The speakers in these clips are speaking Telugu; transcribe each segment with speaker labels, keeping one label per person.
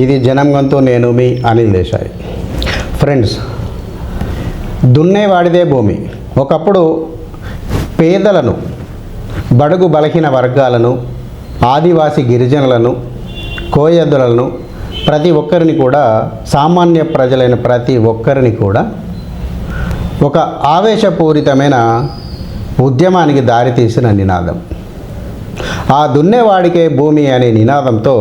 Speaker 1: ఇది జనం గొంతు, నేను మీ అనిల్ దేశాయ్. ఫ్రెండ్స్, దున్నేవాడిదే భూమి. ఒకప్పుడు పేదలను, బడుగు బలహీన వర్గాలను, ఆదివాసీ గిరిజనులను, కోయద్దులను, ప్రతి ఒక్కరిని కూడా, సామాన్య ప్రజలైన ప్రతి ఒక్కరిని కూడా ఒక ఆవేశపూరితమైన ఉద్యమానికి దారితీసిన నినాదం. ఆ దున్నేవాడికే భూమి అనే నినాదంతో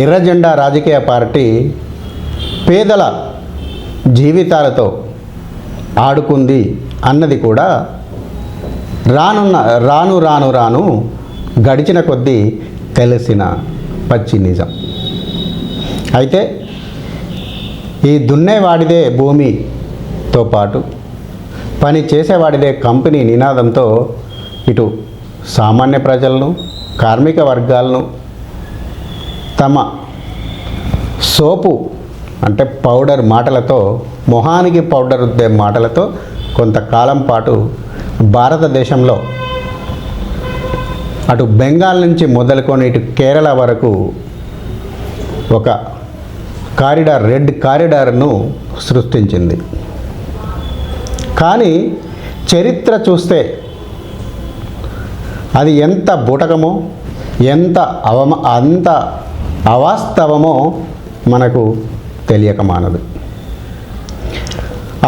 Speaker 1: ఎర్రజెండా రాజకీయ పార్టీ పేదల జీవితాలతో ఆడుకుంది అన్నది కూడా రాను గడిచిన కొద్దీ తెలిసిన పచ్చి నిజం. అయితే ఈ దున్నేవాడిదే భూమితో పాటు పని చేసేవాడిదే కంపెనీ నినాదంతో ఇటు సామాన్య ప్రజలను, కార్మిక వర్గాలను తమ సోపు అంటే పౌడర్ మాటలతో, మొహానికి పౌడర్ రుద్దే మాటలతో కొంతకాలం పాటు భారతదేశంలో అటు బెంగాల్ నుంచి మొదలుకొని ఇటు కేరళ వరకు ఒక కారిడార్, రెడ్ కారిడార్ను సృష్టించింది. కానీ చరిత్ర చూస్తే అది ఎంత బూటకమో, ఎంత అంత అవాస్తవమో మనకు తెలియక మానదు.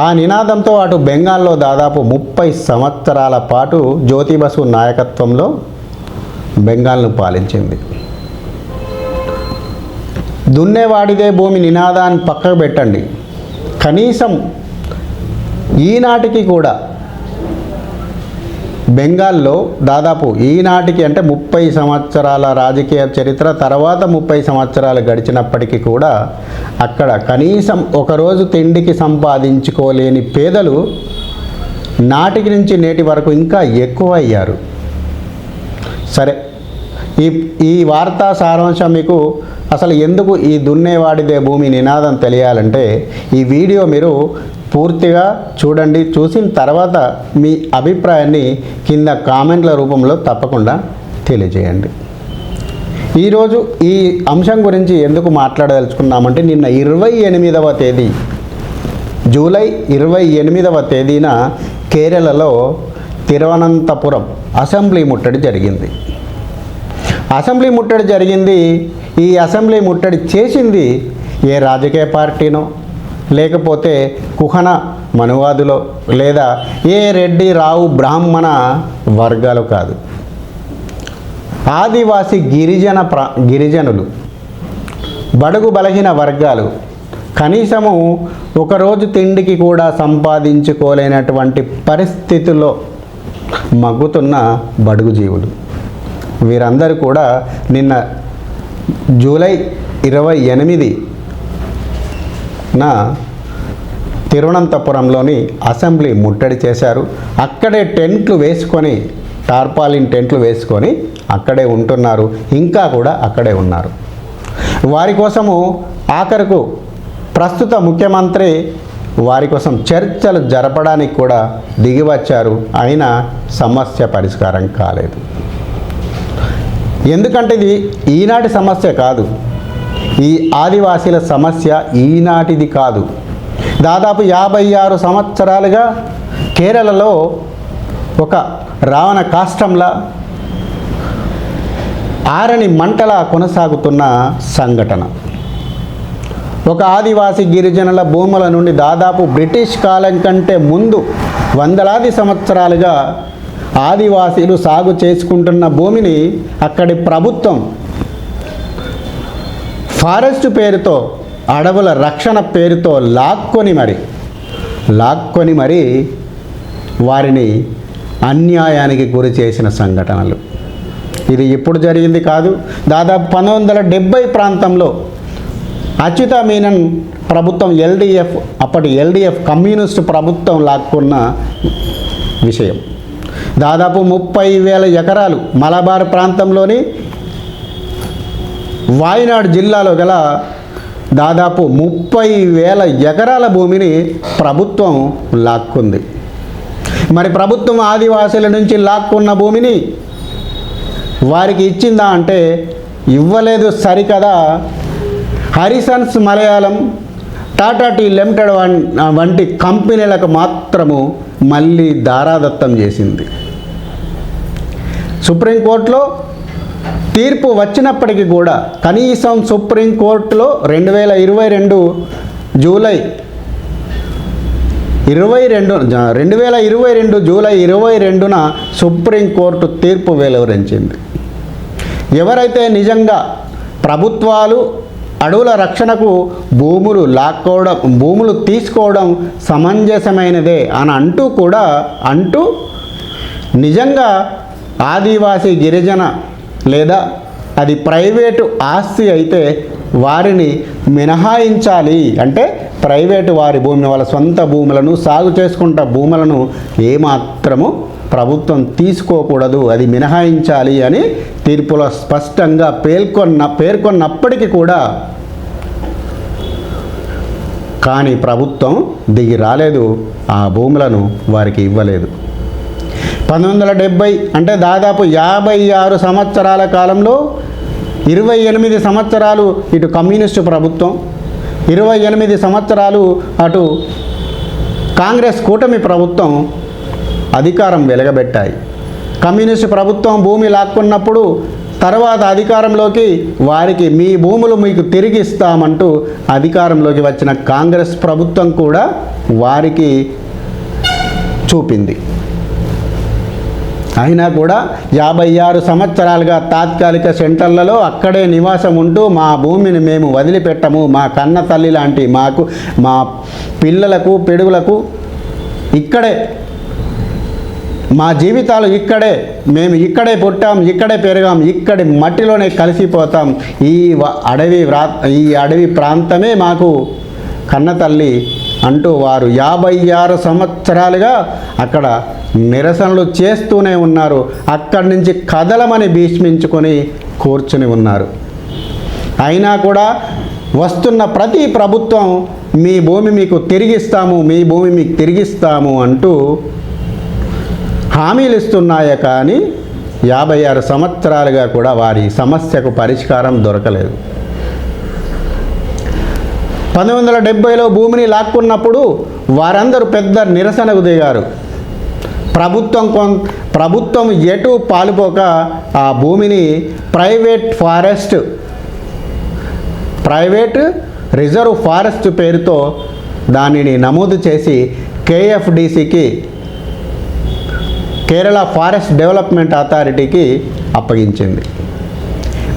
Speaker 1: ఆ నినాదంతో అటు బెంగాల్లో దాదాపు 30 సంవత్సరాల పాటు జ్యోతి బసు నాయకత్వంలో బెంగాల్ను పాలించింది. దున్నేవాడిదే భూమి నినాదాన్ని పక్కకు పెట్టండి, కనీసం ఈనాటికి కూడా బెంగాల్లో దాదాపు ఈనాటికి అంటే 30 సంవత్సరాల రాజకీయ చరిత్ర తర్వాత 30 సంవత్సరాలు గడిచినప్పటికీ కూడా అక్కడ కనీసం ఒకరోజు తిండికి సంపాదించుకోలేని పేదలు నాటికి నుంచి నేటి వరకు ఇంకా ఎక్కువ అయ్యారు. సరే, ఈ వార్తా సారాంశం మీకు అసలు ఎందుకు ఈ దున్నేవాడిదే భూమి నినాదం తెలియాలంటే ఈ వీడియో మీరు పూర్తిగా చూడండి. చూసిన తర్వాత మీ అభిప్రాయాన్ని కింద కామెంట్ల రూపంలో తప్పకుండా తెలియజేయండి. ఈరోజు ఈ అంశం గురించి ఎందుకు మాట్లాడదలుచుకున్నామంటే నిన్న 28వ తేదీ, జూలై 28వ తేదీన కేరళలో తిరువనంతపురం అసెంబ్లీ ముట్టడి జరిగింది. అసెంబ్లీ ముట్టడి జరిగింది. ఈ అసెంబ్లీ ముట్టడి చేసింది ఏ రాజకీయ పార్టీనో, లేకపోతే కుహన మనువాదులో, లేదా ఏ రెడ్డి రావు బ్రాహ్మణ వర్గాలు కాదు. ఆదివాసీ గిరిజనులు, బడుగు బలహీన వర్గాలు, కనీసము ఒకరోజు తిండికి కూడా సంపాదించుకోలేనటువంటి పరిస్థితుల్లో మగ్గుతున్న బడుగు జీవులు, వీరందరూ కూడా నిన్న జూలై 28న తిరువనంతపురంలోని అసెంబ్లీ ముట్టడి చేశారు. అక్కడే టెంట్లు వేసుకొని, టార్పాలిన్ టెంట్లు వేసుకొని అక్కడే ఉంటున్నారు, ఇంకా కూడా అక్కడే ఉన్నారు. వారి కోసము ఆఖరకు ప్రస్తుత ముఖ్యమంత్రి వారి కోసం చర్చలు జరపడానికి కూడా దిగివచ్చారు. అయినా సమస్య పరిష్కారం కాలేదు. ఎందుకంటే ఇది ఈనాటి సమస్య కాదు, ఈ ఆదివాసీల సమస్య ఈనాటిది కాదు. దాదాపు 56 సంవత్సరాలుగా కేరళలో ఒక రావణ కాష్టంలా, ఆరని మంటలా కొనసాగుతున్న సంఘటన. ఒక ఆదివాసీ గిరిజనుల భూముల నుండి దాదాపు బ్రిటిష్ కాలం కంటే ముందు వందలాది సంవత్సరాలుగా ఆదివాసీలు సాగు చేసుకుంటున్న భూమిని అక్కడి ప్రభుత్వం ఫారెస్ట్ పేరుతో, అడవుల రక్షణ పేరుతో లాక్కొని మరి వారిని అన్యాయానికి గురి చేసిన సంఘటనలు. ఇది ఇప్పుడు జరిగింది కాదు. దాదాపు 1970 ప్రాంతంలో అచ్యుత మీనన్ ప్రభుత్వం, అప్పటి ఎల్డిఎఫ్ కమ్యూనిస్టు ప్రభుత్వం లాక్కున్న విషయం. దాదాపు 30,000 ఎకరాలు మలబార్ ప్రాంతంలోని వాయనాడ్ జిల్లాలో గల దాదాపు 30,000 ఎకరాల భూమిని ప్రభుత్వం లాక్కుంది. మరి ప్రభుత్వం ఆదివాసీల నుంచి లాక్కున్న భూమిని వారికి ఇచ్చిందా అంటే ఇవ్వలేదు సరికదా, Harrisons Malayalam, Tata Tea Limited వంటి కంపెనీలకు మాత్రము మళ్ళీ దారాదత్తం చేసింది. సుప్రీంకోర్టులో తీర్పు వచ్చినప్పటికీ కూడా కనీసం సుప్రీంకోర్టులో 2022 జూలై 22న సుప్రీంకోర్టు తీర్పు వెలువరించింది. ఎవరైతే నిజంగా ప్రభుత్వాలు అడవుల రక్షణకు భూములు తీసుకోవడం సమంజసమైనదే అని అంటూ నిజంగా ఆదివాసీ గిరిజన లేదా అది ప్రైవేటు ఆస్తి అయితే వారిని మినహాయించాలి, అంటే ప్రైవేటు వారి భూమిని, వాళ్ళ సొంత భూములను, సాగు చేసుకుంటా భూములను ఏమాత్రము ప్రభుత్వం తీసుకోకూడదు, అది మినహాయించాలి అని తీర్పులో స్పష్టంగా పేర్కొన్నప్పటికీ కూడా కానీ ప్రభుత్వం దిగి రాలేదు, ఆ భూములను వారికి ఇవ్వలేదు. 1970 అంటే దాదాపు 56 సంవత్సరాల కాలంలో 28 సంవత్సరాలు ఇటు కమ్యూనిస్టు ప్రభుత్వం, 28 సంవత్సరాలు అటు కాంగ్రెస్ కూటమి ప్రభుత్వం అధికారం వెలగబెట్టాయి. కమ్యూనిస్టు ప్రభుత్వం భూమి లాక్కున్నప్పుడు తర్వాత అధికారంలోకి వారికి మీ భూములు మీకు తిరిగి ఇస్తామంటూ అధికారంలోకి వచ్చిన కాంగ్రెస్ ప్రభుత్వం కూడా వారికి చూపింది. అయినా కూడా 56 సంవత్సరాలుగా తాత్కాలిక సెంటర్లలో అక్కడే నివాసం ఉంటూ మా భూమిని మేము వదిలిపెట్టము, మా కన్న తల్లి లాంటి మాకు, మా పిల్లలకు పిడుగులకు ఇక్కడే మా జీవితాలు ఇక్కడే, మేము ఇక్కడే పుట్టాం, ఇక్కడే పెరిగాం, ఇక్కడి మట్టిలోనే కలిసిపోతాం, ఈ అడవి ప్రాంతమే మాకు కన్న తల్లి అంటూ వారు 56 సంవత్సరాలుగా అక్కడ నిరసనలు చేస్తూనే ఉన్నారు. అక్కడి నుంచి కదలమని భీష్మించుకొని కూర్చుని ఉన్నారు. అయినా కూడా వస్తున్న ప్రతి ప్రభుత్వం మీ భూమి మీకు తిరిగిస్తాము, మీ భూమి మీకు తిరిగిస్తాము అంటూ హామీలు ఇస్తున్నాయే కానీ 56 సంవత్సరాలుగా కూడా వారి సమస్యకు పరిష్కారం దొరకలేదు. 1970లో భూమిని లాక్కున్నప్పుడు వారందరూ పెద్ద నిరసనకు దిగారు. ప్రభుత్వం ఎటు పాలుపోక ఆ భూమిని ప్రైవేట్ రిజర్వ్ ఫారెస్ట్ పేరుతో దానిని నమోదు చేసి KFDCకి, కేరళ ఫారెస్ట్ డెవలప్మెంట్ అథారిటీకి అప్పగించింది.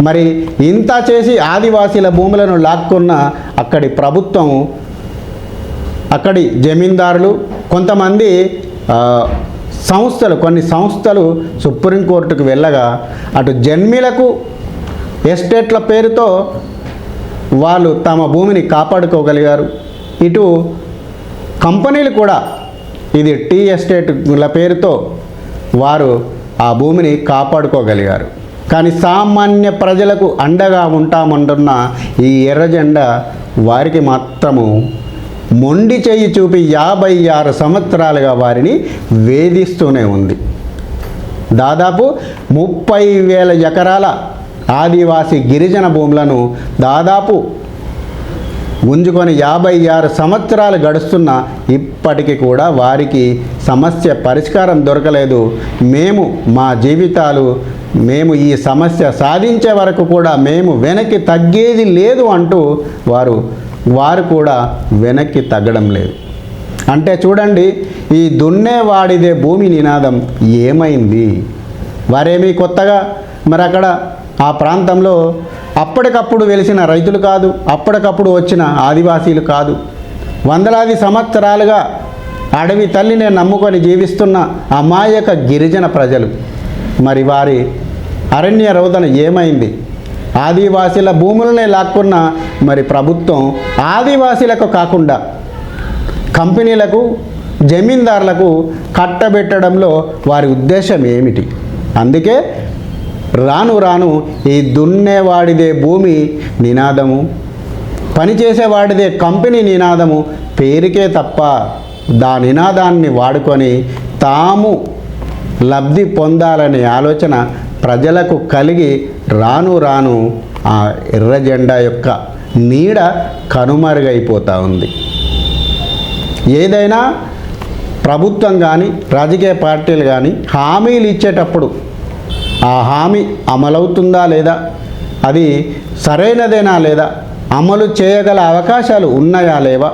Speaker 1: మరి ఇంత చేసి ఆదివాసీల భూములను లాక్కున్న అక్కడి ప్రభుత్వం, అక్కడి జమీందారులు, కొంతమంది కొన్ని సంస్థలు సుప్రీంకోర్టుకు వెళ్ళగా అటు జన్మిలకు ఎస్టేట్ల పేరుతో వాళ్ళు తమ భూమిని కాపాడుకోగలిగారు, ఇటు కంపెనీలు కూడా ఇది టీ ఎస్టేట్ల పేరుతో వారు ఆ భూమిని కాపాడుకోగలిగారు. కానీ సామాన్య ప్రజలకు అండగా ఉంటామంటున్న ఈ ఎర్ర జెండా వారికి మాత్రము మొండి చెయ్యి చూపి 56 సంవత్సరాలుగా వారిని వేధిస్తూనే ఉంది. దాదాపు 30,000 ఎకరాల ఆదివాసీ గిరిజన భూములను దాదాపు గుంజుకొని 56 సంవత్సరాలు గడుస్తున్న ఇప్పటికీ కూడా వారికి సమస్య పరిష్కారం దొరకలేదు. మా జీవితాలు మేము ఈ సమస్య సాధించే వరకు కూడా మేము వెనక్కి తగ్గేది లేదు అంటూ వారు కూడా వెనక్కి తగ్గడం లేదు. అంటే చూడండి, ఈ దున్నేవాడిదే భూమి నినాదం ఏమైంది? వారేమీ కొత్తగా మరి అక్కడ ఆ ప్రాంతంలో అప్పటికప్పుడు వెలిసిన రైతులు కాదు, అప్పటికప్పుడు వచ్చిన ఆదివాసీలు కాదు. వందలాది సంవత్సరాలుగా అడవి తల్లినే నమ్ముకొని జీవిస్తున్న అమాయక గిరిజన ప్రజలు. మరి వారి అరణ్య రోదన ఏమైంది? ఆదివాసీల భూములనే లాక్కున్న మరి ప్రభుత్వం ఆదివాసీలకు కాకుండా కంపెనీలకు, జమీందారులకు కట్టబెట్టడంలో వారి ఉద్దేశం ఏమిటి? అందుకే రాను రాను ఈ దున్నేవాడిదే భూమి నినాదము, పనిచేసేవాడిదే కంపెనీ నినాదము పేరుకే తప్ప దా నినాదాన్ని వాడుకొని తాము లబ్ధి పొందాలనే ఆలోచన ప్రజలకు కలిగి రాను రాను ఆ ఎర్ర జెండా యొక్క నీడ కనుమరుగైపోతూ ఉంది. ఏదైనా ప్రభుత్వం కానీ రాజకీయ పార్టీలు కానీ హామీలు ఇచ్చేటప్పుడు ఆ హామీ అమలవుతుందా లేదా, అది సరైనదేనా లేదా, అమలు చేయగల అవకాశాలు ఉన్నాయా లేవా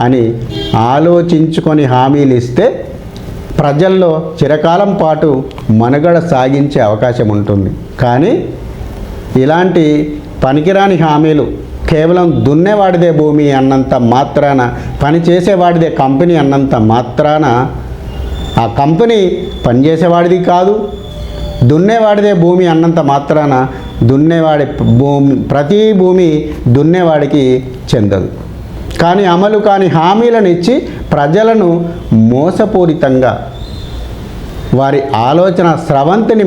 Speaker 1: అని ఆలోచించుకొని హామీలు ఇస్తే ప్రజల్లో చిరకాలం పాటు మనుగడ సాగించే అవకాశం ఉంటుంది. కానీ ఇలాంటి పనికిరాని హామీలు కేవలం దున్నేవాడిదే భూమి అన్నంత మాత్రాన, పని చేసేవాడిదే కంపెనీ అన్నంత మాత్రాన ఆ కంపెనీ పనిచేసేవాడిది కాదు, దున్నేవాడిదే భూమి అన్నంత మాత్రాన దున్నేవాడి భూమి, ప్రతి భూమి దున్నేవాడికి చెందదు. కానీ అమలు కాని హామీలను ఇచ్చి ప్రజలను మోసపూరితంగా వారి ఆలోచన స్రవంతిని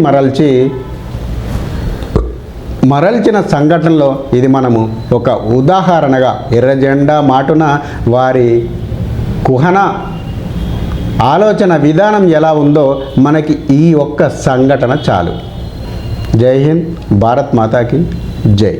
Speaker 1: మరల్చిన సంఘటనలో ఇది మనము ఒక ఉదాహరణగా ఎర్ర జెండా మాటున వారి కుహన ఆలోచన విధానం ఎలా ఉందో మనకి ఈ ఒక్క సంఘటన చాలు. జై హింద్, భారత్ మాతాకి జై.